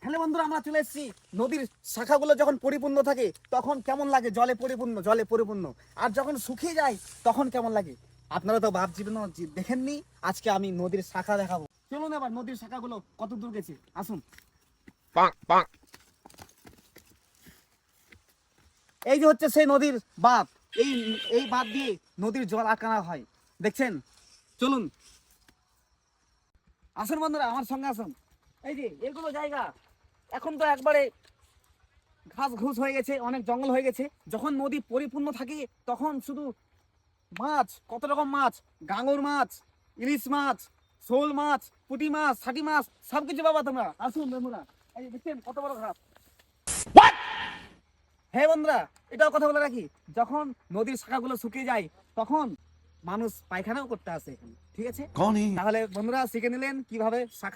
Hello বন্ধুরা, আমরা চলে এসেছি। নদীর শাখাগুলো যখন পরিপূর্ণ থাকে তখন কেমন লাগে? জলে পরিপূর্ণ। আর যখন শুকিয়ে যায় তখন কেমন লাগে? আপনারা তো জীবনে দেখেননি। আজকে আমি নদীর শাখা দেখাবো। চলুন এবার নদীর শাখাগুলো কত দূর গেছে আসুন। এই যে হচ্ছে সেই নদীর বাঁধ। এই এই বাঁধ দিয়ে নদীর জল আটকানো হয়, দেখছেন? চলুন আসুন বন্ধুরা, আমার সঙ্গে আসুন। এই যে এগুলো জায়গা এখন তো একবারে ঘাস ঘুষ হয়ে গেছে, অনেক জঙ্গল হয়ে গেছে। যখন নদী পরিপূর্ণ থাকে তখন শুধু মাছ, কত রকম মাছ, গাঙ্গর মাছ, ইলিশ মাছ, শোল মাছ, পুঁটি মাছ, ছাটি মাছ, সবকিছু পাবা তোমরা। আসুন বন্ধুরা, এই যে দেখছেন কত বড় ঘাস। হ্যাঁ বন্ধুরা, এটাও কথা বলে রাখি, যখন নদীর শাখাগুলো শুকিয়ে যায় তখন মানুষ পায়খানাও করতে আসে এখানে, ঠিক আছে? তাহলে বন্ধুরা শিখে নিলেন কিভাবে শাখা